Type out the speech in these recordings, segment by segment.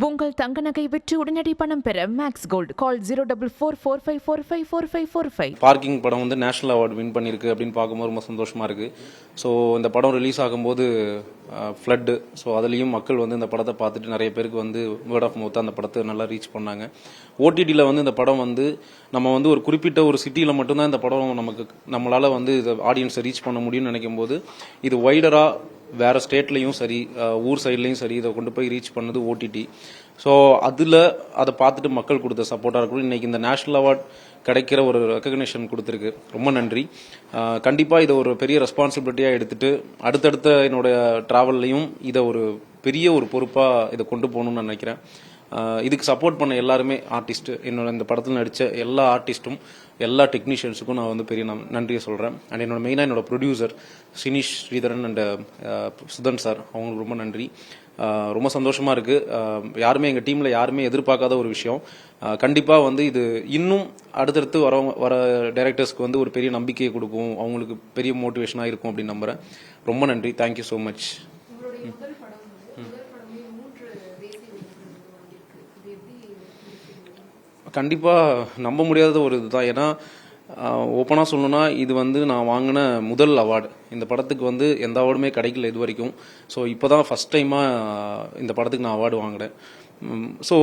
உங்கள் தங்க நகை விற்று உடனடி பணம் பெற மேக்ஸ் கோல்ட் கால் 04445454545. பார்க்கிங் படம் வந்து நேஷனல் அவார்டு வின் பண்ணியிருக்கு அப்படின்னு பார்க்கும்போது ரொம்ப சந்தோஷமாக இருக்குது. ஸோ இந்த படம் ரிலீஸ் ஆகும்போது ஃப்ளட்டு, ஸோ அதுலேயும் மக்கள் வந்து இந்த படத்தை பார்த்துட்டு நிறைய பேருக்கு வந்து வேர்ட் ஆஃப் மவுத் அந்த படத்தை நல்லா ரீச் பண்ணாங்க. ஓடிடியில் வந்து இந்த படம் வந்து நம்ம வந்து ஒரு குறிப்பிட்ட ஒரு சிட்டியில் மட்டும்தான் இந்த படம் நம்மளால் வந்து இதை ஆடியன்ஸை ரீச் பண்ண முடியும்னு நினைக்கும் போது இது வைடராக வேறு ஸ்டேட்லேயும் சரி ஊர் சைட்லேயும் சரி இதை கொண்டு போய் ரீச் பண்ணது ஓடிடி. ஸோ அதில் அதை பார்த்துட்டு மக்கள் கொடுத்த சப்போர்ட்டாக இருக்கணும். இன்றைக்கி இந்த நேஷ்னல் அவார்ட் கிடைக்கிற ஒரு ரெக்கக்னேஷன் கொடுத்துருக்கு, ரொம்ப நன்றி. கண்டிப்பாக இதை ஒரு பெரிய ரெஸ்பான்சிபிலிட்டியாக எடுத்துகிட்டு அடுத்தடுத்த என்னோடய ட்ராவல்லையும் இதை ஒரு பெரிய ஒரு பொறுப்பாக இதை கொண்டு போகணுன்னு நினைக்கிறேன். இதுக்கு சப்போர்ட் பண்ண எல்லாருமே ஆர்டிஸ்ட்டு, என்னோட இந்த படத்தில் நடித்த எல்லா ஆர்டிஸ்ட்டும் எல்லா டெக்னீஷியன்ஸுக்கும் நான் வந்து பெரிய நன்றியை சொல்கிறேன். அண்ட் மெயினாக என்னோட producer Sinish Sreedharan and Sudhan sir, அவங்களுக்கு ரொம்ப நன்றி. ரொம்ப சந்தோஷமாக இருக்குது. யாருமே எங்கள் டீமில் யாருமே எதிர்பார்க்காத ஒரு விஷயம். கண்டிப்பாக வந்து இது இன்னும் அடுத்தடுத்து வர டைரக்டர்ஸ்க்கு வந்து ஒரு பெரிய நம்பிக்கையை கொடுக்கும், அவங்களுக்கு பெரிய மோட்டிவேஷனாக இருக்கும் அப்படின்னு நம்புகிறேன். ரொம்ப நன்றி, தேங்க்யூ ஸோ மச். கண்டிப்பாக நம்ப முடியாத ஒரு இதுதான். ஏன்னா ஓப்பனாக சொல்லணும்னா இது வந்து நான் வாங்கின முதல் அவார்டு. இந்த படத்துக்கு வந்து எந்த அவார்டுமே கிடைக்கல இது வரைக்கும். ஸோ இப்போ தான் ஃபஸ்ட் டைமாக இந்த படத்துக்கு நான் அவார்டு வாங்கினேன். ஸோ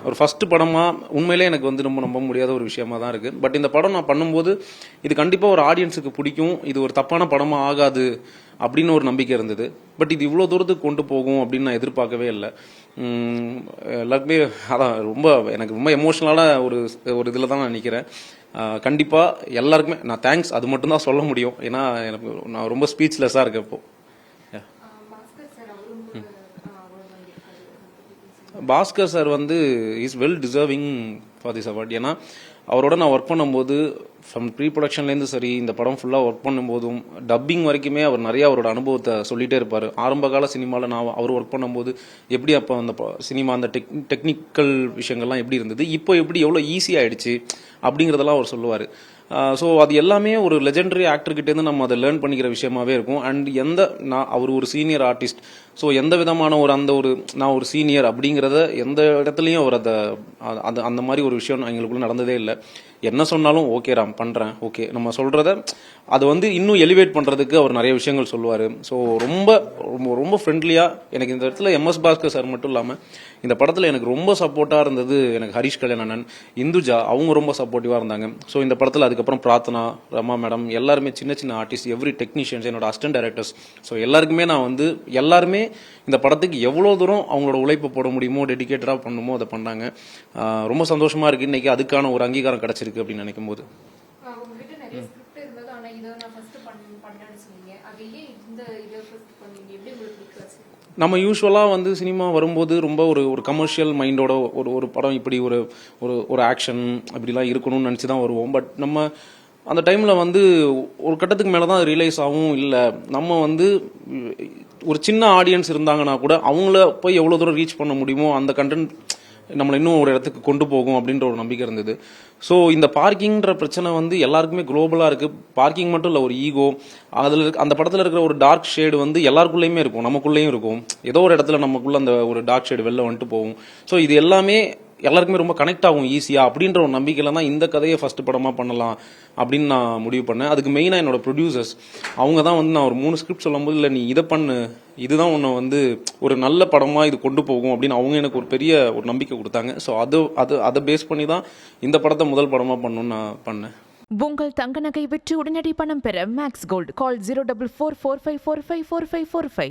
ஒரு ஃபஸ்ட்டு படமாக உண்மையிலே எனக்கு வந்து ரொம்ப நம்ப முடியாத ஒரு விஷயமா தான் இருக்குது. பட் இந்த படம் நான் பண்ணும்போது இது கண்டிப்பாக ஒரு ஆடியன்ஸுக்கு பிடிக்கும், இது ஒரு தப்பான படமாக ஆகாது அப்படின்னு ஒரு நம்பிக்கை இருந்தது. பட் இது இவ்வளோ தூரத்துக்கு கொண்டு போகும் அப்படின்னு நான் எதிர்பார்க்கவே இல்லை. எல்லாருக்குமே அதான் எனக்கு ரொம்ப எமோஷ்னலான ஒரு இதில் தான் நான் நிற்கிறேன். கண்டிப்பாக எல்லாருக்குமே நான் தேங்க்ஸ் அது மட்டும்தான் சொல்ல முடியும். ஏன்னா நான் ரொம்ப ஸ்பீச்லெஸ்ஸாக இருக்கேன் இப்போ. பாஸ்கர் சார் வந்து is well deserving for this award. ஏன்னா அவரோட நான் ஒர்க் பண்ணும்போது ஃப்ரம் ப்ரீ ப்ரொடக்ஷன்லேருந்து சரி இந்த படம் ஃபுல்லாக ஒர்க் பண்ணும்போதும் டப்பிங் வரைக்குமே அவர் நிறைய அவரோட அனுபவத்தை சொல்லிகிட்டே இருப்பார். ஆரம்ப கால சினிமாவில் நான் அவர் ஒர்க் பண்ணும்போது எப்படி அப்போ அந்த சினிமா அந்த டெக்னிக்கல் விஷயங்கள்லாம் எப்படி இருந்தது, இப்போ எப்படி எவ்வளோ ஈஸியாகிடுச்சு அப்படிங்கிறதெல்லாம் அவர் சொல்லுவார். ஸோ அது எல்லாமே ஒரு லெஜெண்டரி ஆக்டர்கிட்டேருந்து நம்ம அதை லேர்ன் பண்ணிக்கிற விஷயமாவே இருக்கும். அண்ட் அவர் ஒரு சீனியர் ஆர்டிஸ்ட், ஸோ எந்த விதமான நான் ஒரு சீனியர் அப்படிங்கிறத எந்த இடத்துலையும் அவர் அந்த மாதிரி ஒரு விஷயம் எங்களுக்குள்ள நடந்ததே இல்லை. என்ன சொன்னாலும் ஓகே ராம் பண்ணுறேன், ஓகே நம்ம சொல்கிறத அது வந்து இன்னும் எலிவேட் பண்ணுறதுக்கு அவர் நிறைய விஷயங்கள் சொல்லுவார். ஸோ ரொம்ப ரொம்ப ரொம்ப ஃப்ரெண்ட்லியாக எனக்கு இந்த இடத்துல எம்எஸ் பாஸ்கர் சார் மட்டும் இல்லாமல் இந்த படத்தில் எனக்கு ரொம்ப சப்போர்ட்டாக இருந்தது எனக்கு ஹரிஷ் கல்யாணன், இந்துஜா, அவங்க ரொம்ப சப்போர்ட்டிவாக இருந்தாங்க. ஸோ இந்த படத்தில் அதுக்கப்புறம் பிரார்த்தனா, ரமா மேடம், எல்லாருமே சின்ன சின்ன ஆர்டிஸ்ட், எவ்ரி டெக்னீஷியன்ஸ், என்னோட அசிஸ்டன்ட் டைரக்டர்ஸ், ஸோ எல்லாருக்குமே நான் வந்து எல்லாருமே இந்த படத்துக்கு எவ்வளோ தூரம் அவங்களோட உழைப்பு போட முடியுமோ டெடிகேட்டடாக பண்ணுமோ அதை பண்ணாங்க. ரொம்ப சந்தோஷமாக இருக்குது இன்றைக்கி அதுக்கான ஒரு அங்கீகாரம் கிடச்சிருக்கு அப்படின்னு நினைக்கும் போது. நம்ம யூஸ்வலாக வந்து சினிமா வரும்போது ரொம்ப ஒரு கமர்ஷியல் மைண்டோட ஒரு படம் இப்படி ஒரு ஆக்ஷன் அப்படிலாம் இருக்கணும்னு நினச்சி தான் வருவோம். பட் நம்ம அந்த டைமில் வந்து ஒரு கட்டத்துக்கு மேலே தான் ரியலைஸ் ஆகும், இல்லை நம்ம வந்து ஒரு சின்ன ஆடியன்ஸ் இருந்தாங்கன்னா கூட அவங்கள போய் எவ்வளோ தூரம் ரீச் பண்ண முடியுமோ அந்த கண்டென்ட் நம்மளை இன்னும் ஒரு இடத்துக்கு கொண்டு போகும் அப்படின்ற ஒரு நம்பிக்கை இருந்தது. ஸோ இந்த பார்க்கிங்ன்ற பிரச்சனை வந்து எல்லாருக்குமே குளோபலாக இருக்குது. பார்க்கிங் மட்டும் இல்லை, ஒரு ஈகோ, அதில் அந்த படத்தில் இருக்கிற ஒரு டார்க் ஷேடு வந்து எல்லாருக்குள்ளேயுமே இருக்கும், நமக்குள்ளேயும் இருக்கும். ஏதோ ஒரு இடத்துல நமக்குள்ள அந்த ஒரு டார்க் ஷேடு வெளில வந்துட்டு போகும். ஸோ இது எல்லாமே எல்லாருக்குமே ரொம்ப கனெக்ட் ஆகும் ஈஸியாக அப்படின்ற ஒரு நம்பிக்கையில் தான் இந்த கதையை ஃபர்ஸ்ட் படமாக பண்ணலாம் அப்படின்னு நான் முடிவு பண்ணேன். அதுக்கு மெயினாக என்னோட ப்ரொடியூசர்ஸ், அவங்க தான் வந்து நான் ஒரு 3 ஸ்கிரிப்ட் சொல்லும்போது இல்லை நீ இதை பண்ணு, இதுதான் உன்னை வந்து ஒரு நல்ல படமாக இது கொண்டு போகும் அப்படின்னு அவங்க எனக்கு ஒரு பெரிய ஒரு நம்பிக்கை கொடுத்தாங்க. ஸோ அதை பேஸ் பண்ணி தான் இந்த படத்தை முதல் படமாக பண்ணணும்னு நான் பண்ணேன். உங்கள் தங்க நகை விற்று உடனடி பணம் பெற மேக்ஸ் கோல்ட் கால் 04445454545.